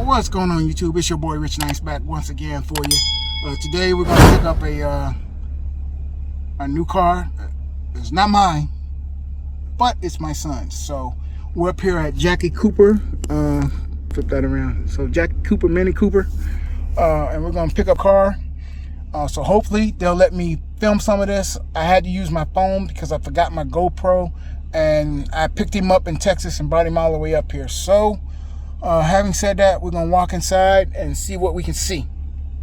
What's going on, YouTube? It's your boy Rich Nice back once again for you. Today we're gonna pick up a new car. It's not mine, but it's my son's. So we're up here at Jackie Cooper. Flip that around. So Jackie Cooper, Mini Cooper, and we're gonna pick up a car. So hopefully they'll let me film some of this. I had to use my phone because I forgot my GoPro, and I picked him up in Texas and brought him all the way up here. So having said that, we're gonna walk inside and see what we can see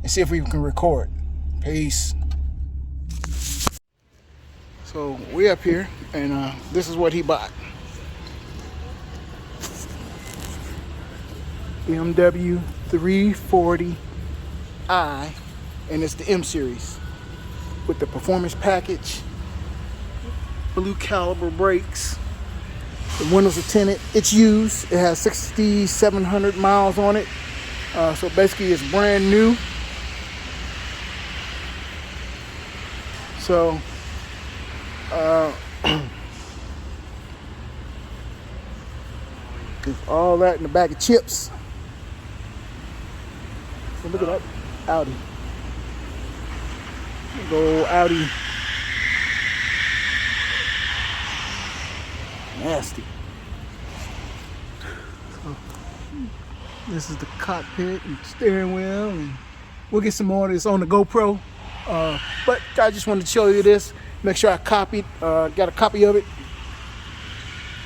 and see if we can record. Peace. So we up here, and this is what he bought. BMW 340i, and it's the M series with the performance package, blue caliber brakes. The windows are tinted. It's used. It has 6,700 miles on it. So basically it's brand new. So there's all that in the bag of chips. So look at that Audi. Go Audi. Nasty. So, this is the cockpit and steering wheel, and we'll get some more of this on the GoPro. But I just wanted to show you this. Make sure I got a copy of it,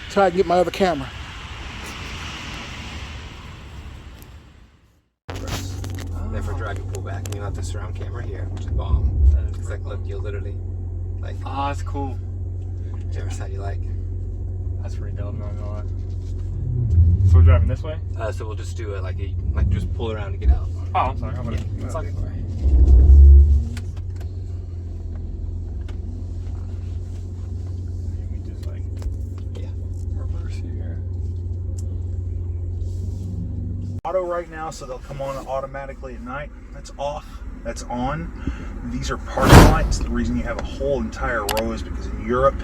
so I can get my other camera. Therefore, drag and pull back, and you have the surround camera here, which is bomb. It's like, look, you'll literally, like, oh, that's cool. whichever side you like. That's pretty dope, not gonna lie. So we're driving this way? So we'll just do it like just pull around to get out. Oh, I'm sorry. How about it? It's okay. Let me just like, Yeah. reverse here. Auto right now, so they'll come on automatically at night. That's off. That's on. These are parking lights. The reason you have a whole entire row is because in Europe,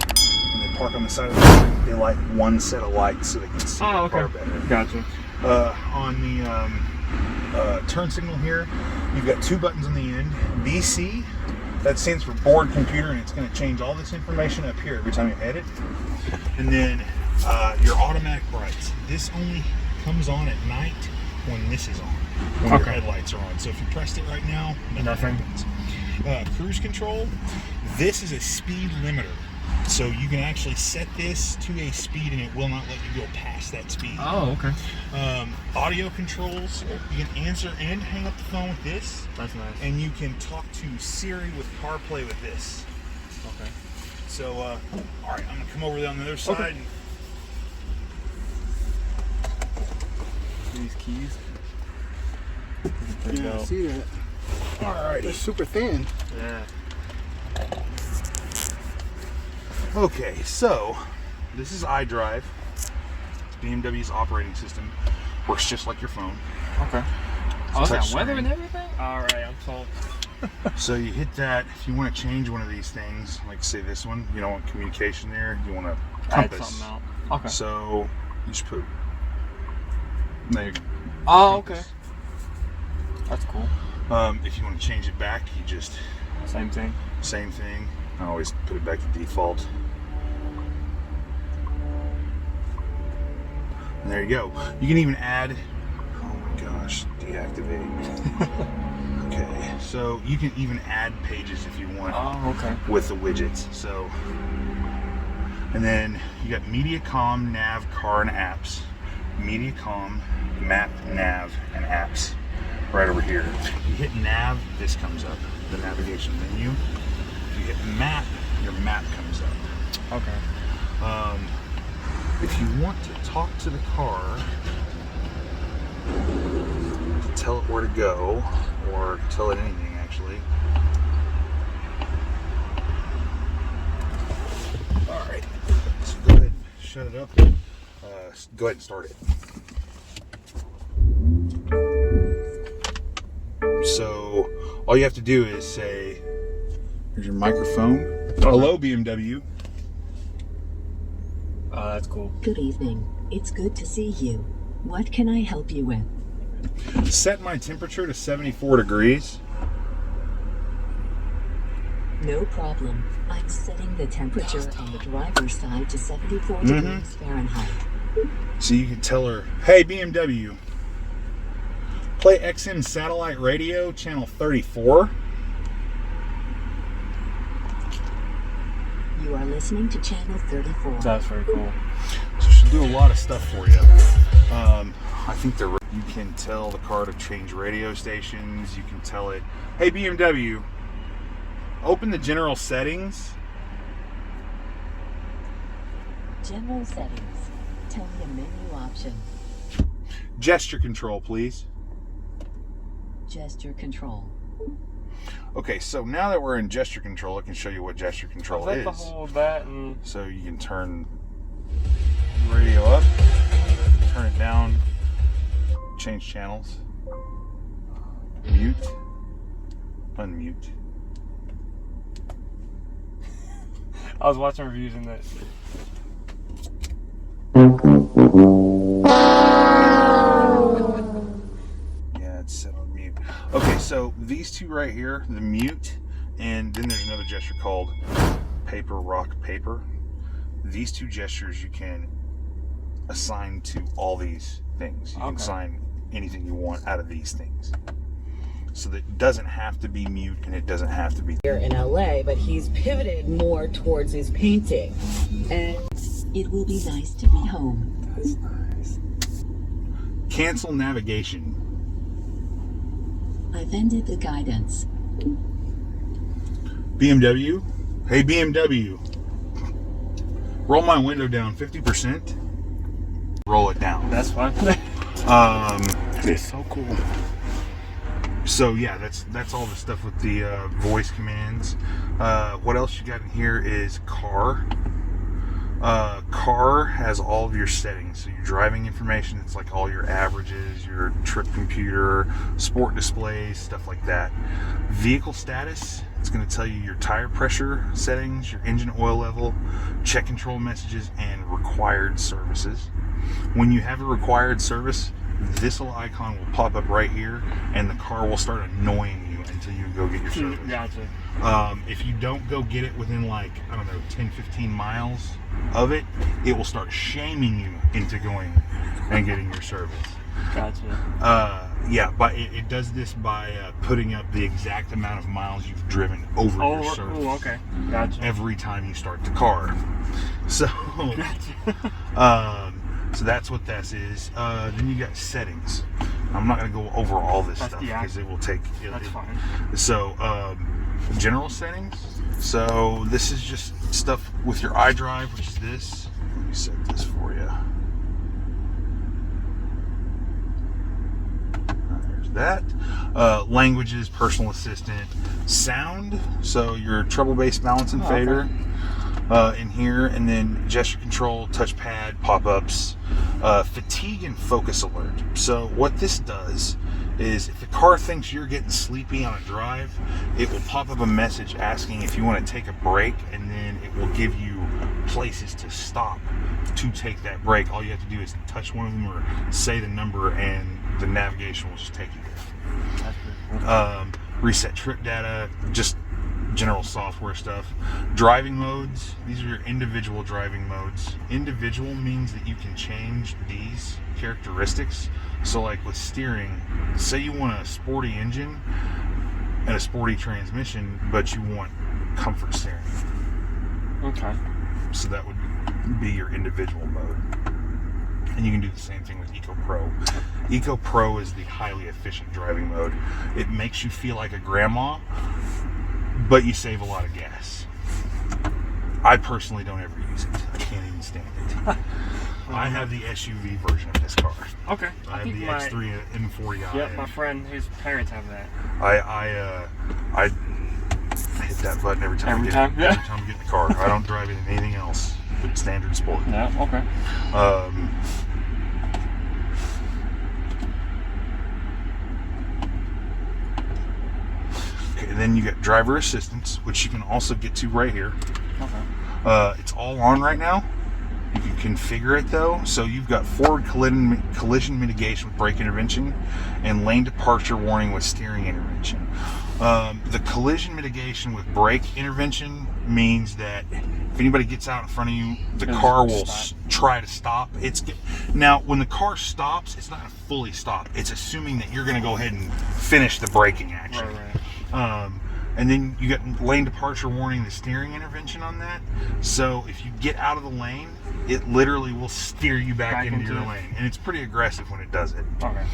when they park on the side of the street, they light one set of lights so they can see the car better. Gotcha. On the turn signal here, you've got two buttons on the end. BC, that stands for board computer, and it's going to change all this information up here every time you hit it. And then your automatic brights. This only comes on at night when this is on, when your headlights are on. So if you pressed it right now, nothing happens. Cruise control, this is a speed limiter. So you can actually set this to a speed and it will not let you go past that speed. Oh, okay. Audio controls, you can answer and hang up the phone with this. That's nice. And you can talk to Siri with CarPlay with this. Okay. So, all right, I'm gonna come over there on the other side. Okay. These keys. Yeah, I see that. Alrighty. It's super thin. Yeah. Okay, so this is iDrive. It's BMW's operating system. Works just like your phone. Okay. Oh, is that Touch weather screen. and everything? Alright, I'm sold. So you hit that. If you want to change one of these things, like say this one, you don't want communication there. You want to Add compass. something out. Okay. So you just put. There you go. Oh, Compass. okay. That's cool. If you want to change it back, you just Same thing. same thing. I always put it back to default. And there you go. You can even add. Oh my gosh, deactivate. Okay, so you can even add pages if you want Oh, okay. with the widgets. So, and then you got MediaCom, Nav, Car, and Apps. MediaCom, Map, Nav, and Apps. Right over here. You hit Nav, this comes up, the navigation menu. If you hit Map, your map comes up. Okay. If you want to talk to the car, tell it where to go, or tell it anything actually. Alright, so go ahead and shut it up. Go ahead and start it. So all you have to do is say, here's your microphone. Hello, BMW. Oh, that's cool. Good evening. It's good to see you. What can I help you with? Set my temperature to 74 degrees. No problem. I'm setting the temperature on the driver's side to 74 degrees Fahrenheit. So you can tell her, hey BMW, play XM satellite radio channel 34. You are listening to channel 34. That's very cool. So she'll do a lot of stuff for you. I think you can tell the car to change radio stations. You can tell it, hey BMW, open the general settings. General settings. Tell me a menu option. Gesture control, please. Gesture control. Okay, so now that we're in gesture control, I can show you what gesture control Is is. that the whole of that and So you can turn the radio up, turn it down, change channels, mute, unmute. I was watching reviews in that. Yeah, it's set on mute. Okay, so these two right here, the mute, and then there's another gesture called paper, rock, paper. These two gestures you can assign to all these things. You can assign anything you want out of these things. So that it doesn't have to be mute and it doesn't have to be. Here in LA, but he's pivoted more towards his painting. And It will be nice to be home. That's nice. Cancel navigation. I've ended the guidance. BMW. Hey BMW. Roll my window down 50%. Roll it down. That's fine. It's so cool. So yeah, that's all the stuff with the voice commands. What else you got in here is car. Car has all of your settings. So your driving information, it's like all your averages, your trip computer, sport displays, stuff like that. Vehicle status, it's going to tell you your tire pressure settings, your engine oil level, check control messages, and required services. When you have a required service, this little icon will pop up right here, and the car will start annoying you until you go get your service. Gotcha. If you don't go get it within like, I don't know, 10, 15 miles of it, it will start shaming you into going and getting your service. Gotcha. Yeah, but it does this by putting up the exact amount of miles you've driven over your service. Oh, okay. Gotcha. Every time you start the car. So, Gotcha. so that's what this is. Then you got settings. I'm not going to go over all this stuff because it will take. That's fine. So, general settings. So this is just stuff with your iDrive, which is this. Let me set this for you. There's that. Languages, personal assistant, sound. So your treble bass balance and fader. In here, and then gesture control, touchpad, pop-ups, fatigue and focus alert. So what this does is if the car thinks you're getting sleepy on a drive, it will pop up a message asking if you want to take a break, and then it will give you places to stop to take that break. All you have to do is touch one of them or say the number, and the navigation will just take you there. That's pretty cool. Reset trip data, just general software stuff. Driving modes, these are your individual driving modes. Individual means that you can change these characteristics. So like with steering, say you want a sporty engine and a sporty transmission, but you want comfort steering. Okay. So that would be your individual mode. And you can do the same thing with Eco Pro. Eco Pro is the highly efficient driving mode. It makes you feel like a grandma, but you save a lot of gas. I personally don't ever use it. I can't even stand it. I have the SUV version of this car. Okay. I have the X3 M40i. Yeah, my friend, his parents have that. I hit that button every time I get in the car. I don't drive it in anything else but standard sport. Yeah, okay. Okay, then you got driver assistance, which you can also get to right here. Okay. It's all on right now. You can configure it though. So you've got forward collision mitigation with brake intervention and lane departure warning with steering intervention. The collision mitigation with brake intervention means that if anybody gets out in front of you, the car will try to stop. Now, when the car stops, it's not a fully stop. It's assuming that you're going to go ahead and finish the braking action. Right. And then you got lane departure warning, the steering intervention on that. So if you get out of the lane, it literally will steer you back into your lane. And it's pretty aggressive when it does it. Okay.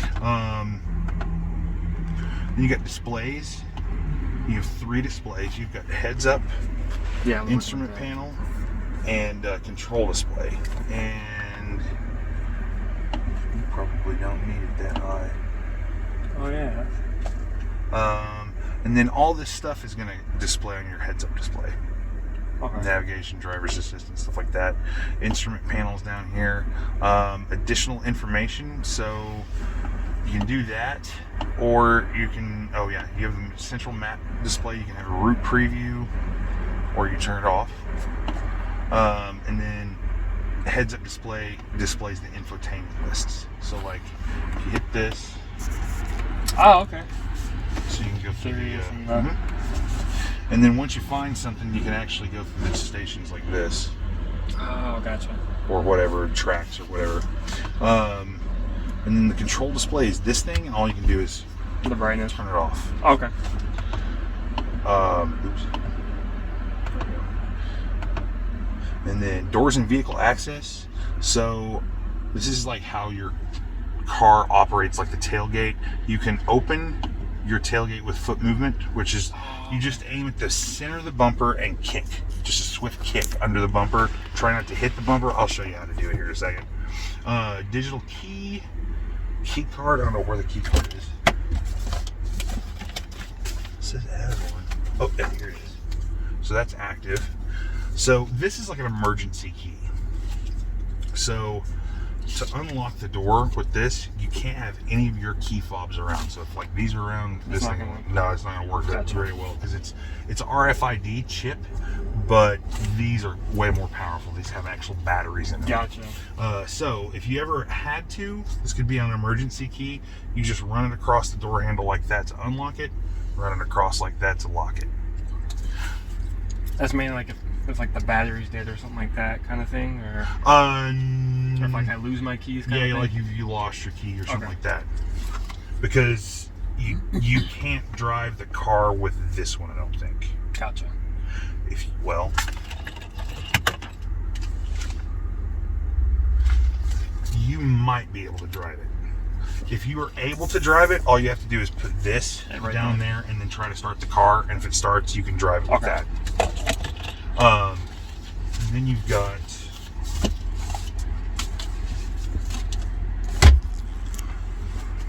Then you got displays. You have 3 displays. You've got heads up, instrument panel, and control display. And you probably don't need it that high. Oh yeah. And then all this stuff is going to display on your heads-up display. Okay. Navigation, driver's assistance, stuff like that. Instrument panels down here. Additional information, so you can do that, or you can, you have the central map display. You can have a route preview, or you turn it off. And then heads-up display displays the infotainment lists. So like, if you hit this. Oh, okay. So you can go through the, and then once you find something, you can actually go through the stations like this. Oh, gotcha. Or whatever, tracks or whatever. And then the control display is this thing, and all you can do is The brightness. turn it off. Okay. Oops. And then doors and vehicle access. So this is like how your car operates, like the tailgate. You can open your tailgate with foot movement, which is you just aim at the center of the bumper and kick. Just a swift kick under the bumper. Try not to hit the bumper. I'll show you how to do it here in a second. Digital key card. I don't know where the key card is. It says it has one. Oh, yeah, here it is. So that's active. So this is like an emergency key. So to unlock the door with this, you can't have any of your key fobs around. So if like these are around, It's not it's not gonna work that very well because it's a RFID chip, but these are way more powerful. These have actual batteries in them. Gotcha. So if you ever had to, this could be an emergency key. You just run it across the door handle like that to unlock it. Run it across like that to lock it. That's mainly like if like the battery's dead or something like that kind of thing, or if like I lose my keys. Kind of thing? Like you lost your key or something Okay. like that. Because you can't drive the car with this one, I don't think. Gotcha. You might be able to drive it. If you are able to drive it, all you have to do is put this Right down there and then try to start the car. And if it starts, you can drive it with Okay. that. Then you've got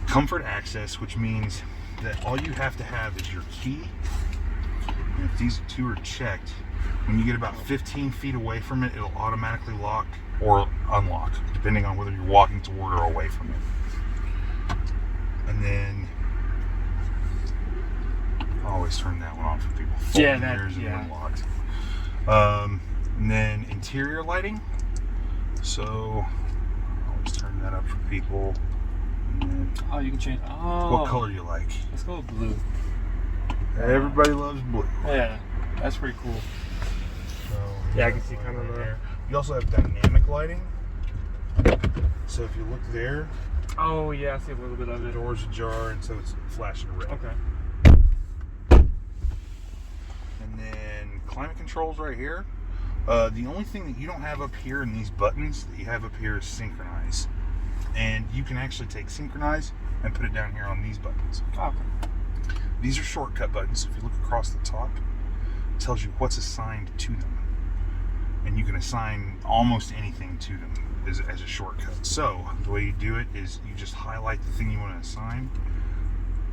comfort access, which means that all you have to have is your key. And if these two are checked, when you get about 15 feet away from it, it'll automatically lock or unlock, depending on whether you're walking toward or away from it. And then I always turn that one off for people. Yeah, Folding that- mirrors and yeah. unlocked. And then interior lighting. So I always turn that up for people. And then Oh, you can change. Oh. what color you like? Let's go with blue. Everybody loves blue. Yeah, that's pretty cool. So, Yeah, I can see kind of the. You also have dynamic lighting. So if you look there, Oh yeah, I see a little bit of the it. door's ajar, and so it's flashing red. Okay. And then climate controls right here. The only thing that you don't have up here in these buttons that you have up here is synchronize. And you can actually take synchronize and put it down here on these buttons. Oh, okay. These are shortcut buttons. If you look across the top, it tells you what's assigned to them. And you can assign almost anything to them as a shortcut. So the way you do it is you just highlight the thing you want to assign,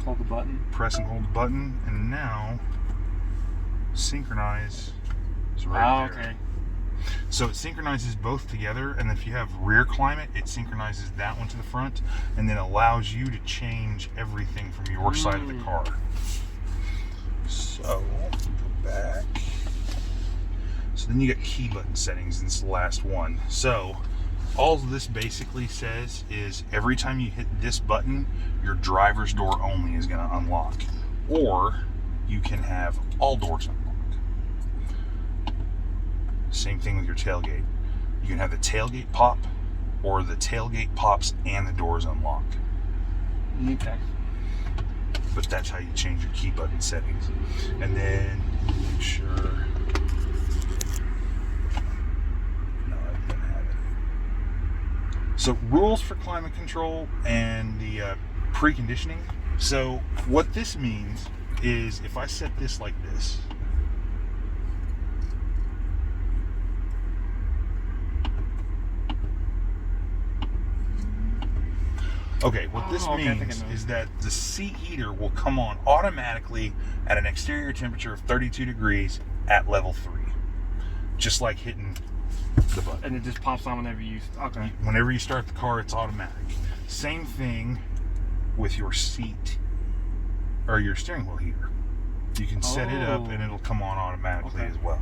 Hold the button. press and hold the button, and now synchronize is right there. Okay. So it synchronizes both together, and if you have rear climate, it synchronizes that one to the front, and then allows you to change everything from your side of the car. So go back. So then you got key button settings, and it's the last one. So all this basically says is every time you hit this button, your driver's door only is going to unlock. Or you can have all doors unlock. Same thing with your tailgate. You can have the tailgate pop, or the tailgate pops and the doors unlock. Okay. But that's how you change your key button settings. And then make sure. No, I didn't have it. So rules for climate control and the preconditioning. So what this means is if I set this like this. Okay, what this means is that the seat heater will come on automatically at an exterior temperature of 32 degrees at level 3. Just like hitting the button. And it just pops on whenever you... Okay. Whenever you start the car, it's automatic. Same thing with your seat or your steering wheel heater. You can set it up and it'll come on automatically as well.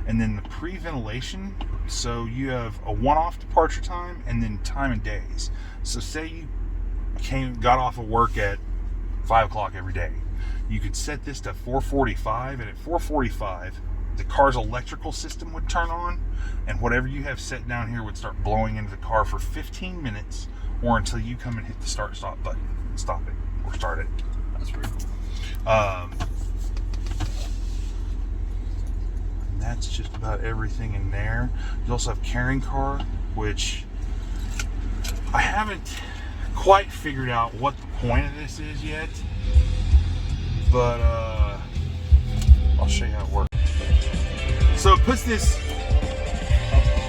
And then the pre-ventilation, so you have a one-off departure time and then time and days. So say you got off of work at 5 o'clock every day. You could set this to 4:45, and at 4:45, the car's electrical system would turn on, and whatever you have set down here would start blowing into the car for 15 minutes, or until you come and hit the start-stop button and stop it, or start it. That's pretty cool. That's just about everything in there. You also have carrying car, which I haven't quite figured out what the point of this is yet, but I'll show you how it works. So it puts this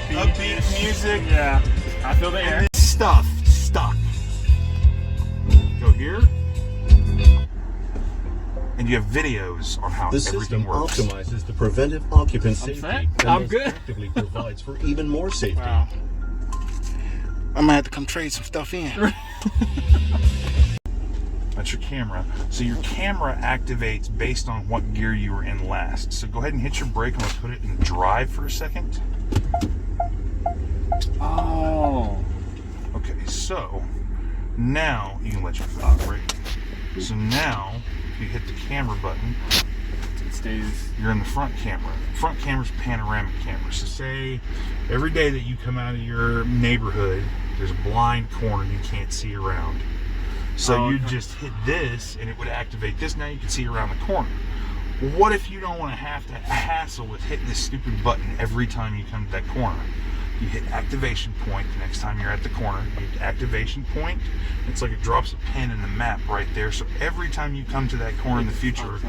upbeat music, Yeah, I feel the air. and this stuff stuck. Go here, and you have videos on how The everything system works. optimizes the preventive occupant safety set. and I'm most good. actively provides for even more safety. Wow. I might have to come trade some stuff in. That's your camera. So your camera activates based on what gear you were in last. So go ahead and hit your brake. I'm going to put it in drive for a second. Oh. Okay, so now you can let your foot operate. So now, if you hit the camera button, It stays. you're in the front camera. Front camera's panoramic camera. So say every day that you come out of your neighborhood, there's a blind corner you can't see around. So you just hit this and it would activate this. Now you can see around the corner. What if you don't want to have to hassle with hitting this stupid button every time you come to that corner? You hit activation point the next time you're at the corner. You hit activation point. It's like it drops a pin in the map right there. So every time you come to that corner in the future,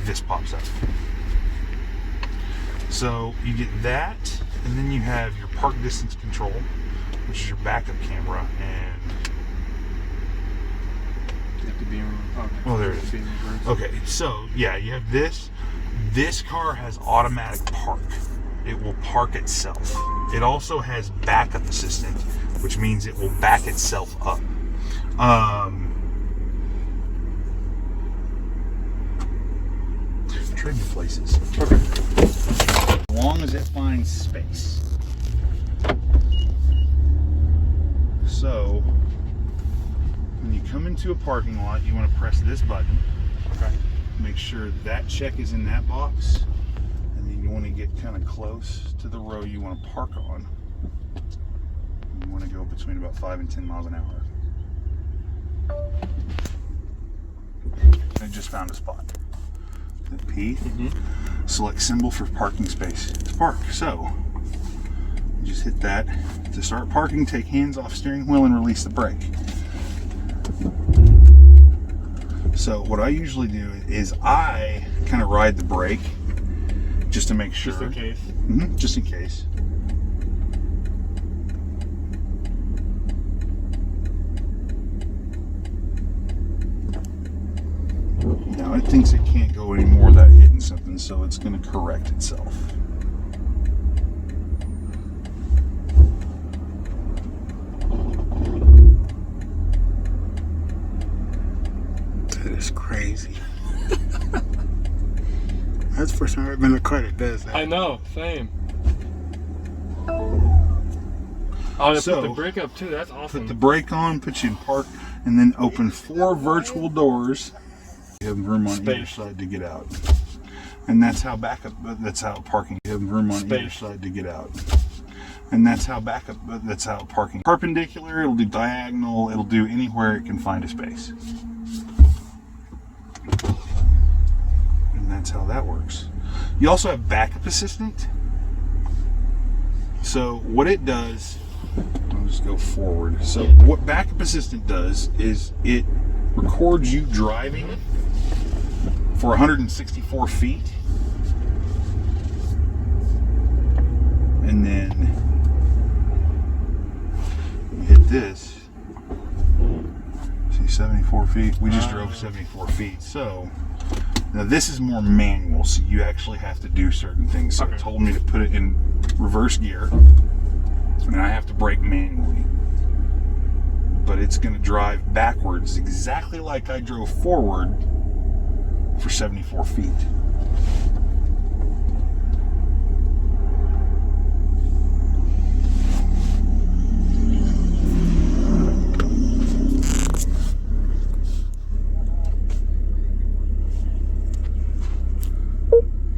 this pops up. So you get that, and then you have your park distance control, which is your backup camera, and You have to be in. Okay. well, there it is. Be in reverse. Okay, so yeah, you have this. This car has automatic park. It will park itself. It also has backup assistant, which means it will back itself up. Trade me places. Okay. As long as it finds space. So, when you come into a parking lot, you want to press this button. Okay. Make sure that check is in that box. And then you want to get kind of close to the row you want to park on. You want to go between about 5 and 10 miles an hour. I just found a spot. Hit P. Select symbol for parking space to park. So, you just hit that. To start parking, take hands off steering wheel and release the brake. So what I usually do is I kind of ride the brake just to make sure. Just in case. Just in case. Now it thinks it can't go anymore without hitting something, so it's going to correct itself. That is crazy. That's the first time I've ever been in a car that does that. I know. Same. Oh, they So- put the brake up too. That's awesome. Put the brake on, put you in park, and then open 4 virtual doors. You have room on either Space. side to get out. And that's how that's how parking. You have room on either Space. side to get out. And that's how that's how parking. Perpendicular, it'll do diagonal, it'll do anywhere it can find a space. And that's how that works. You also have backup assistant. So what it does, I'll just go forward. So what backup assistant does is it records you driving for 164 feet. And then you hit this. See, 74 feet. We just drove 74 feet. So now this is more manual, so you actually have to do certain things. So it told me to put it in reverse gear, and I have to brake manually. But it's going to drive backwards exactly like I drove forward for 74 feet.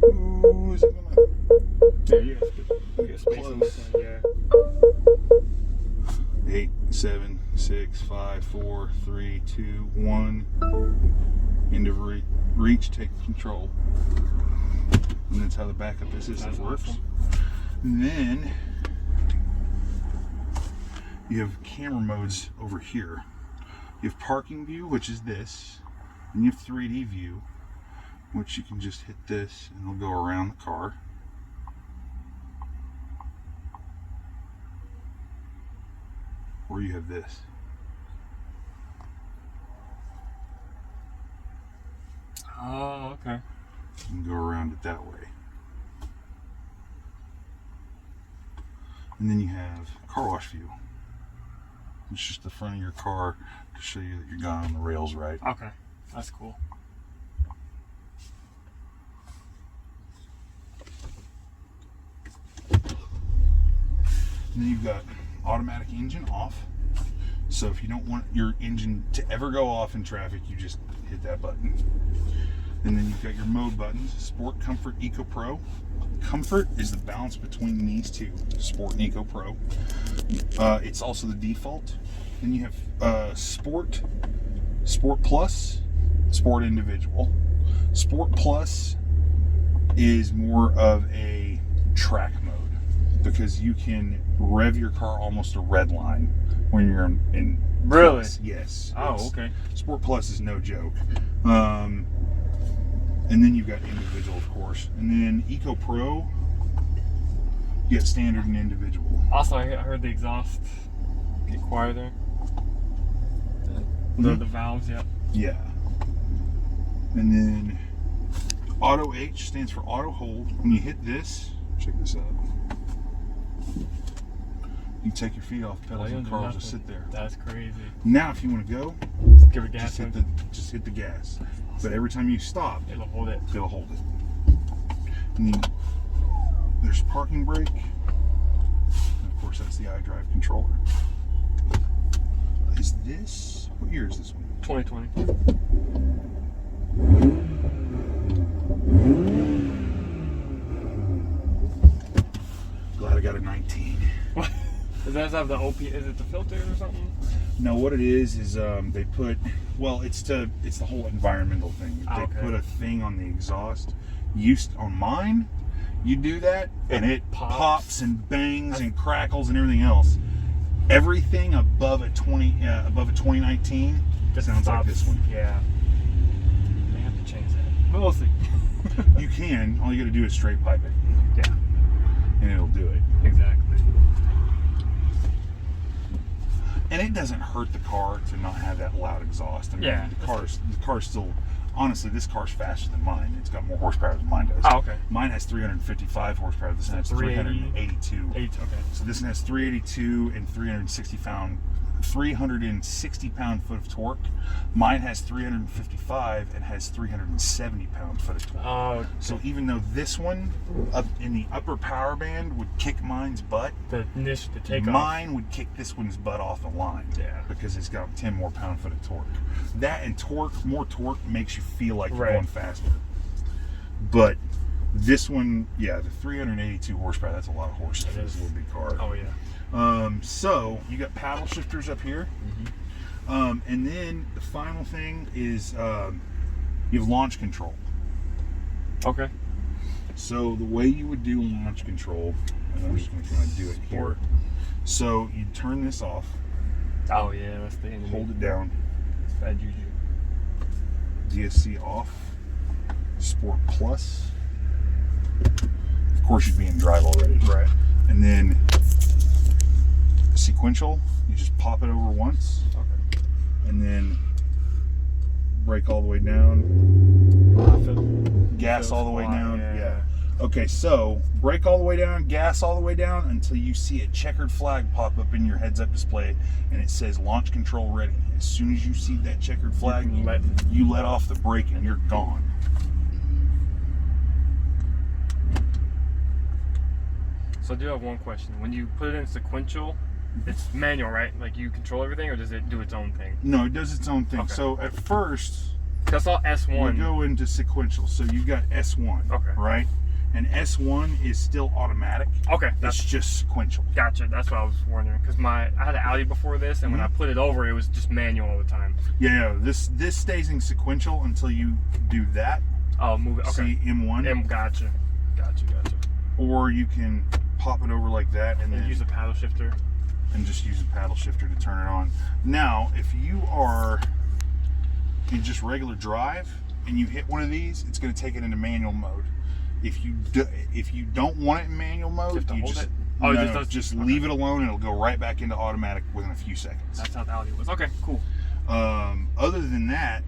Ooh, is it gonna... Yeah, you get space on this Close. side, yeah. 8, 7, 6, 5, 4, 3, 2, 1. End of reach, take control. And that's how the backup assistant That's works. awesome. And then you have camera modes over here. You have parking view, which is this, and you have 3D view, which you can just hit this and it'll go around the car. Or you have this. Oh, okay. You can go around it that way. And then you have car wash view. It's just the front of your car to show you that you're gone on the rails right. Okay. That's cool. And then you've got automatic engine off. So if you don't want your engine to ever go off in traffic, you just hit that button. And then you've got your mode buttons, Sport, Comfort, Eco Pro. Comfort is the balance between these two, Sport and Eco Pro. It's also the default. Then you have Sport, Sport Plus, Sport Individual. Sport Plus is more of a track mode because you can rev your car almost a red line when you're in Really? Plus. Yes. Oh, yes. okay. Sport Plus is no joke. And then you've got individual, of course. And then Eco Pro, you got standard and individual. Also, I heard the exhaust get quieter. The valves, yeah. Yeah. And then Auto H stands for auto hold. When you hit this, check this out. You take your feet off the pedals and the car will just sit there. That's crazy. Now, if you want to go, Just give it gas. just hit the gas. But every time you stop, It'll hold it. it'll hold it. And then there's parking brake. And of course, that's the iDrive controller. Is this, what year is this one? 2020. Glad I got a 19. What? Does that have the OP? Is it the filter or something? No, what it is they put, well, it's the whole environmental thing. Oh, They okay. put a thing on the exhaust. On mine, you do that and it pops and bangs and crackles and everything else. Everything above a 2019 sounds like this one. Yeah. They have to change that. But we'll see. You can. All you got to do is straight pipe it, Yeah. and it'll do it. Exactly. And it doesn't hurt the car to not have that loud exhaust. I mean, Yeah. the car's still. Honestly, this car's faster than mine. It's got more horsepower than mine does. Oh, okay. Mine has 355 horsepower. This one has 380. 382. 8. Okay. So this one has 382 and 360 pound 360 pound-foot of torque. Mine has 355 and has 370 pound-foot of torque. Oh, So even though this one up in the upper power band would kick mine's butt, the takeoff. mine would kick this one's butt off the line. Yeah. Because it's got 10 more pound-foot of torque. That and more torque makes you feel like you're Right. going faster. But this one, yeah, the 382 horsepower, that's a lot of horse for this little big car. Oh yeah. So you got paddle shifters up here. And then the final thing is you have launch control. Okay. So the way you would do launch control, and I'm just going to kind of do it here. So you turn this off, Oh yeah, that's the enemy. hold it down, It's bad juju. DSC off, Sport Plus. Of course, you'd be in drive already. Right. And then sequential, you just pop it over once, Okay. and then brake all the way down, gas all the way down. Yeah. Okay, so brake all the way down, gas all the way down until you see a checkered flag pop up in your heads-up display, and it says launch control ready. As soon as you see that checkered flag, you let off the brake and you're gone. So I do have one question. When you put it in sequential, it's manual, right? Like you control everything, or does it do its own thing? No, it does its own thing. Okay. So at first, Cause I saw S1. you go into sequential. So you've got S1, Okay. right? And S1 is still automatic. Okay, It's that's just sequential. gotcha. That's what I was wondering. Cause I had an Audi before this, and when I put it over, it was just manual all the time. Yeah, this stays in sequential until you do that. Oh, move it. Okay. See M1, Gotcha. or you can pop it over like that and And then use a paddle shifter. and just use a paddle shifter to turn it on. Now, if you are in just regular drive and you hit one of these, it's going to take it into manual mode. If you don't want it in manual mode, Just to you hold just it? Oh, it no, just does- just okay. leave it alone and it'll go right back into automatic within a few seconds. That's how the Audi was. Okay, cool. Other than that,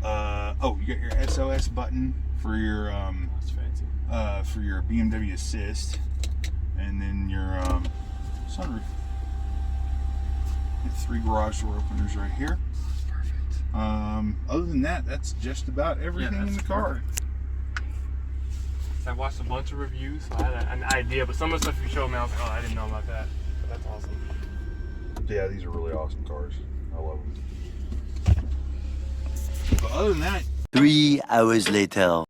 you got your SOS button for your That's fancy. for your BMW Assist, and then your sunroof. And 3 garage door openers right here. Perfect. Other than that, that's just about everything in the car. I watched a bunch of reviews, so I had an idea, but some of the stuff you showed me, I was like, oh, I didn't know about that. But that's awesome. Yeah, these are really awesome cars. I love them. But other than that, 3 hours later.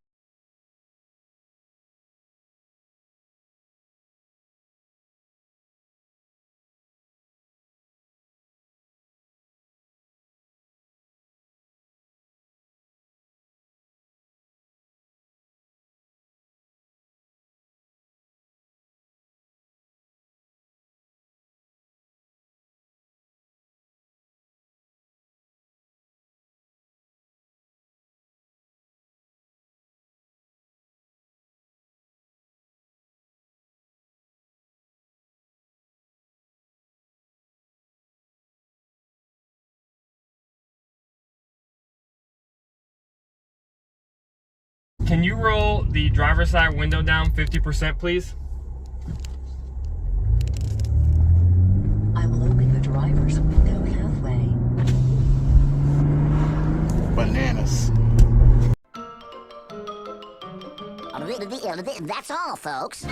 Can you roll the driver's side window down 50%, please? I will open the driver's window halfway. Bananas. That's all, folks.